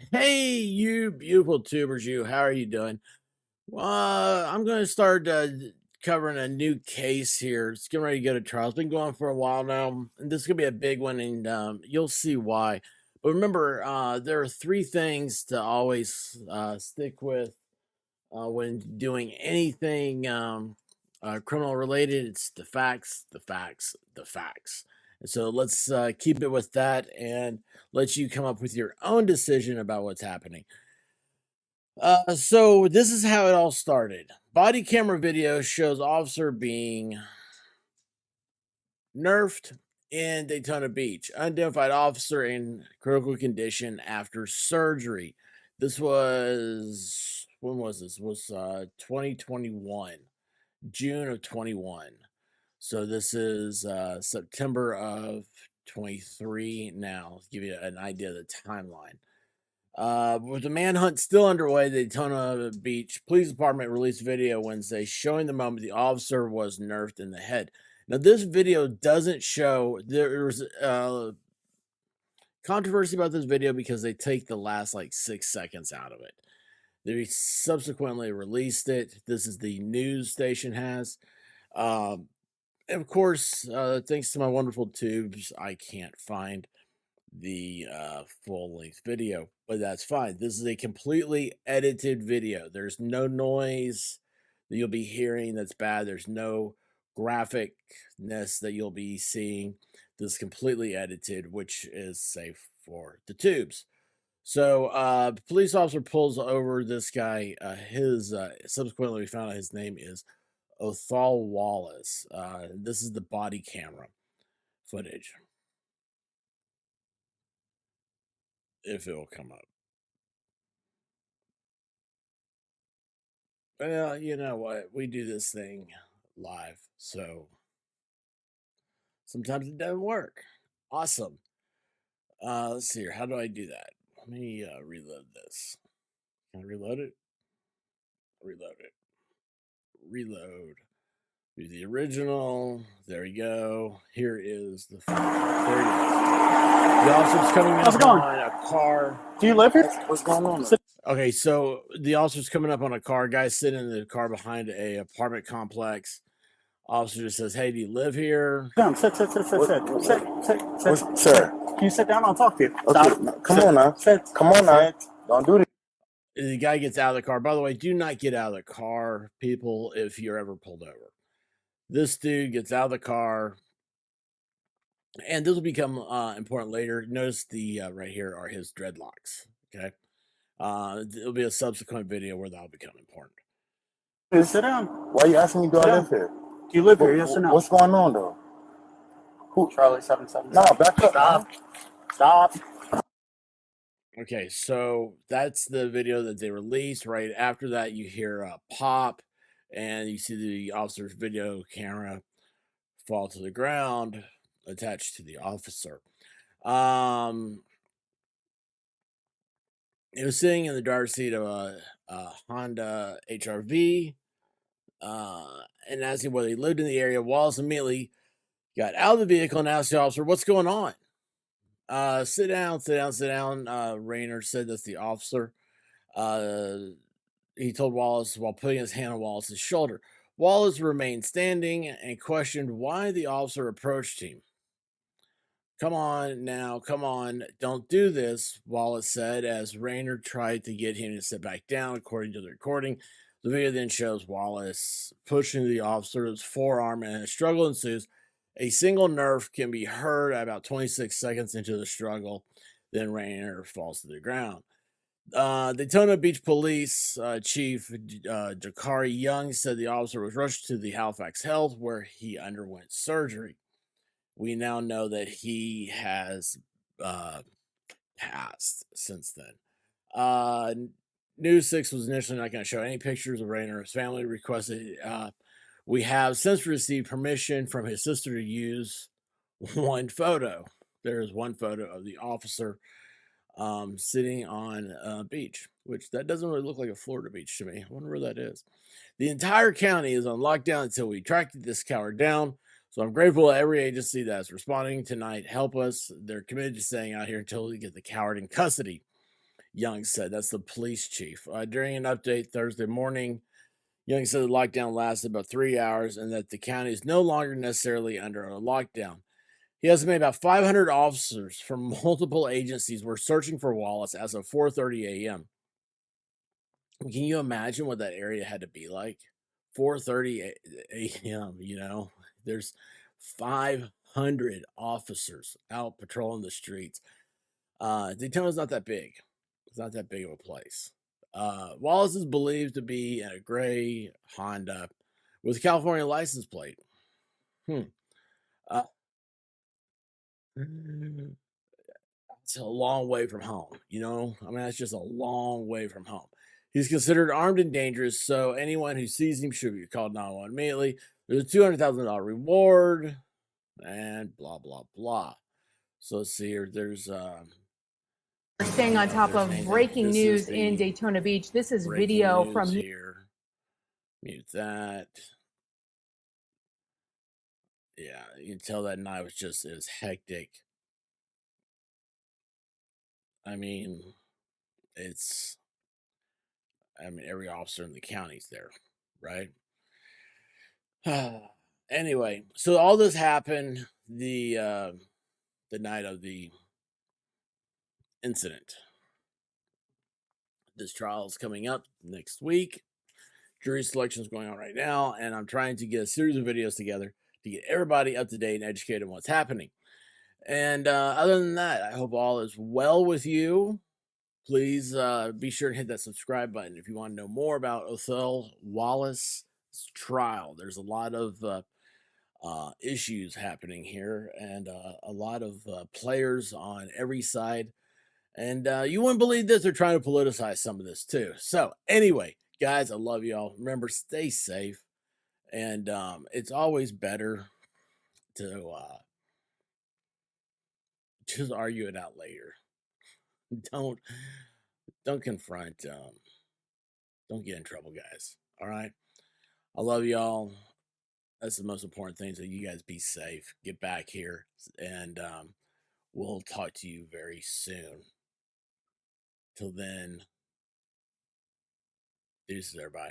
Hey, you beautiful tubers, you. How are you doing? I'm going to start covering a new case here. It's getting ready to go to trial. It's been going for a while now, and this is going to be a big one, and you'll see why. But remember, there are three things to always stick with when doing anything criminal related. It's the facts, the facts, the facts. And so let's keep it with that and let you come up with your own decision about what's happening. So this is how it all started. Body camera video shows officer being nerfed in Daytona Beach. Unidentified officer in critical condition after surgery. This was when was this? Was 2021, June of 21. So this is September of 23 now. To give you an idea of the timeline. With the manhunt still underway, the Daytona Beach Police Department released video Wednesday showing the moment the officer was nerfed in the head. Now, this video doesn't show, there was controversy about this video because they take the last like 6 seconds out of it. They subsequently released it. This is the news station has. And of course, thanks to my wonderful tubes, I can't find the full length video, but that's fine. This is a completely edited video. There's no noise that you'll be hearing that's bad. There's no graphicness that you'll be seeing. This is completely edited, which is safe for the tubes. So, police officer pulls over this guy. His subsequently we found out his name is Othal Wallace. This is the body camera footage, if it will come up. Well, you know what? We do this thing live, so sometimes it doesn't work. Awesome. Let's see here. How do I do that? Let me reload this. Can I reload it? Reload it. Reload. Do the original. There we go. Here is the file. There it is. The officer's coming How's it up going? on a car. Do you live here? What's going on? Okay, so the officer's coming up on a car. Guy's sitting in the car behind a apartment complex. Officer just says, "Hey, do you live here?" Down. Sit. Sir. Can you sit down? I'll talk to you. Okay, Stop. come on now. Sit. Come on now. Don't do this. The guy gets out of the car. By the way, do not get out of the car, people, if you're ever pulled over. This dude gets out of the car, and this will become important later. Notice the right here are his dreadlocks. Okay, it'll be a subsequent video where that'll become important. Sit down. Why are you asking me do I live here? Do you live here? Yes or no? What's going on though? Who? Charlie 77. No, back up. Stop. Stop. Okay, so that's the video that they released. Right after that, you hear a pop, and you see the officer's video camera fall to the ground, attached to the officer. He was sitting in the driver's seat of a Honda HRV, and asking whether he lived in the area. Wallace immediately got out of the vehicle and asked the officer, "What's going on?" Sit down, sit down, sit down. Rayner said that's the officer. He told Wallace while putting his hand on Wallace's shoulder. Wallace remained standing and questioned why the officer approached him. "Come on now, come on, don't do this," Wallace said as Rayner tried to get him to sit back down, according to the recording. The video then shows Wallace pushing the officer's forearm and a struggle ensues. A single nerf can be heard about 26 seconds into the struggle. Then Rayner falls to the ground. Daytona Beach Police Chief Jakari Young said the officer was rushed to the Halifax Health where he underwent surgery. We now know that he has passed since then. News 6 was initially not going to show any pictures of Rayner. His family requested. We have since received permission from his sister to use one photo. There is one photo of the officer sitting on a beach, which that doesn't really look like a Florida beach to me. I wonder where that is. The entire county is on lockdown until we track this coward down. So I'm grateful to every agency that's responding tonight. Help us. They're committed to staying out here until we get the coward in custody. Young said. That's the police chief. During an update Thursday morning, Young said the lockdown lasted about 3 hours and that the county is no longer necessarily under a lockdown. He estimated about 500 officers from multiple agencies were searching for Wallace as of 4:30 a.m. Can you imagine what that area had to be like? 4:30 a.m., there's 500 officers out patrolling the streets. Daytona's not that big. It's not that big of a place. Wallace is believed to be in a gray Honda with a California license plate. Uh, it's a long way from home, I mean, that's just a long way from home. He's considered armed and dangerous, so anyone who sees him should be called 911 immediately. There's a $200,000 reward, and blah, blah, blah. So let's see here. There's Staying on top of breaking news in Daytona Beach. This is video from here. Mute that. Yeah, you can tell that night it was hectic. I mean, every officer in the county's there, right? Anyway, so all this happened the night of the incident. This trial is coming up next week. Jury selection is going on right now, and I'm trying to get a series of videos together to get everybody up to date and educated on what's happening. And other than that, I hope all is well with you. Please be sure to hit that subscribe button if you want to know more about Othal Wallace's trial. There's a lot of issues happening here, and a lot of players on every side. And you wouldn't believe this, they're trying to politicize some of this too. So anyway, guys, I love y'all. Remember, stay safe. And it's always better to just argue it out later. Don't confront. Don't get in trouble, guys. All right. I love y'all. That's the most important thing, is that you guys be safe. Get back here, and we'll talk to you very soon. Till then, deuces, everybody.